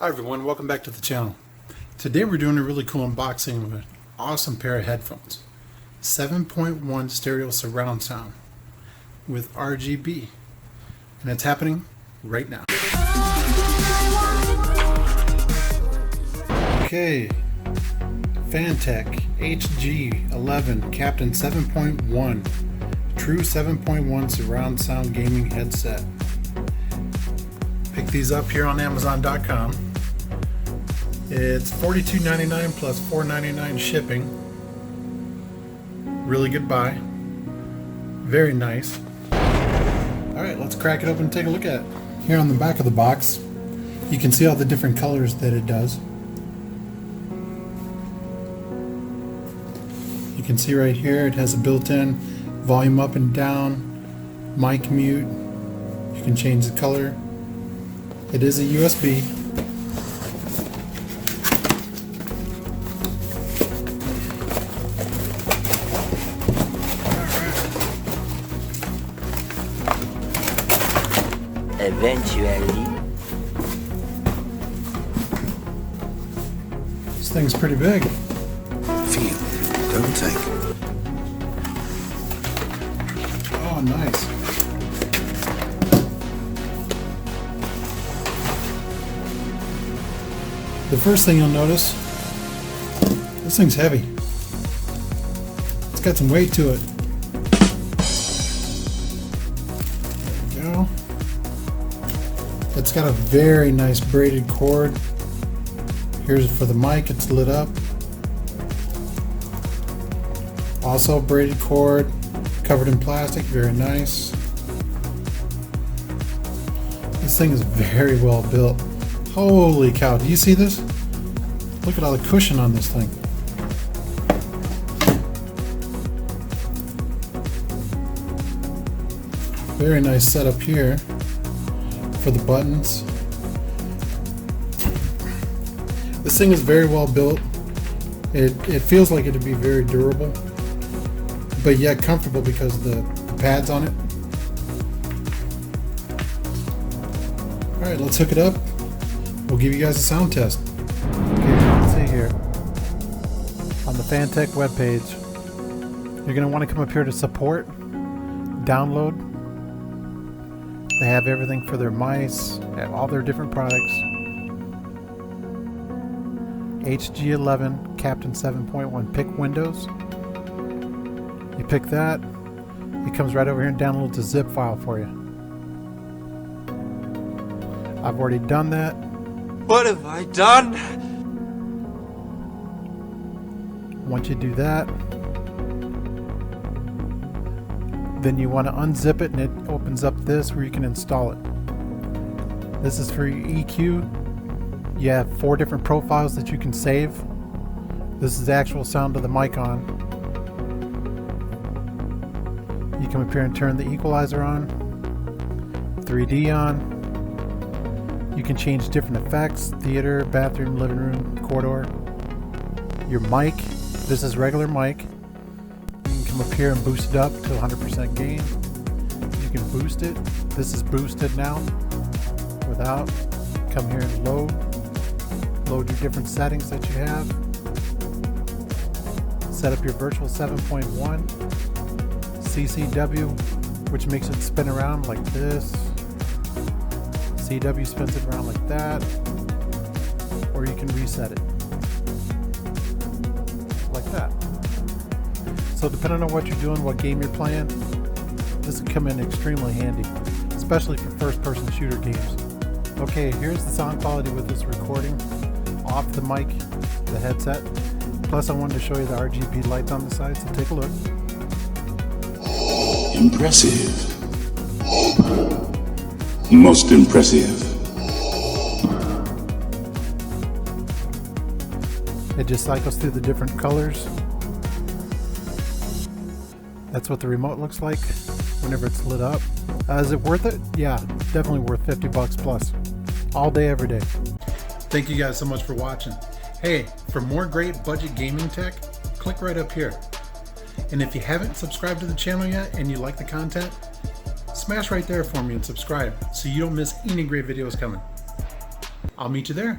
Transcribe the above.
Hi everyone, welcome back to the channel. Today we're doing a really cool unboxing of an awesome pair of headphones. 7.1 stereo surround sound with RGB. And it's happening right now. Okay, Fantech HG11 Captain 7.1 True 7.1 surround sound gaming headset. Pick these up here on Amazon.com. It's $42.99 plus $4.99 shipping. Really good buy. Very nice. Alright, let's crack it open and take a look at it. Here on the back of the box, you can see all the different colors that it does. You can see right here it has a built-in volume up and down, mic mute. You can change the color. It is a USB. Eventually. This thing's pretty big. Feel, don't take. Oh, nice. The first thing you'll notice, this thing's heavy. It's got some weight to it. There we go. It's got a very nice braided cord. Here's for the mic, it's lit up. Also braided cord, covered in plastic, very nice. This thing is very well built. Holy cow, do you see this? Look at all the cushion on this thing. Very nice setup here for the buttons. This thing is very well built. It feels like it'd be very durable, but yet comfortable because of the pads on it. Alright, let's hook it up. We'll give you guys a sound test. Okay, you can see here on the Fantech webpage, you're going to want to come up here to support, download. They have everything for their mice, all their different products. HG11 Captain 7.1. Pick Windows. You pick that, it comes right over here and downloads a zip file for you. I've already done that. What have I done? Once you do that, then you want to unzip it and it opens up this where you can install it. This is for your EQ. You have 4 different profiles that you can save. This is the actual sound of the mic on. You come up here and turn the equalizer on, 3D on. You can change different effects, theater, bathroom, living room, corridor. Your mic, this is regular mic. You can come up here and boost it up to 100% gain. You can boost it. This is boosted now. Without, come here and load your different settings that you have. Set up your virtual 7.1 CCW, which makes it spin around like this. CW spins it around like that, or you can reset it like that. So depending on what you're doing, what game you're playing, this will come in extremely handy, especially for first-person shooter games. Okay, here's the sound quality with this recording off the mic, the headset. Plus I wanted to show you the RGB lights on the side, so take a look. Impressive. Most impressive. It just cycles through the different colors. That's what the remote looks like whenever it's lit up. Is it worth it? Yeah, definitely worth 50 bucks plus. All day, every day. Thank you guys so much for watching. Hey, for more great budget gaming tech, click right up here. And if you haven't subscribed to the channel yet and you like the content, smash right there for me and subscribe so you don't miss any great videos coming. I'll meet you there.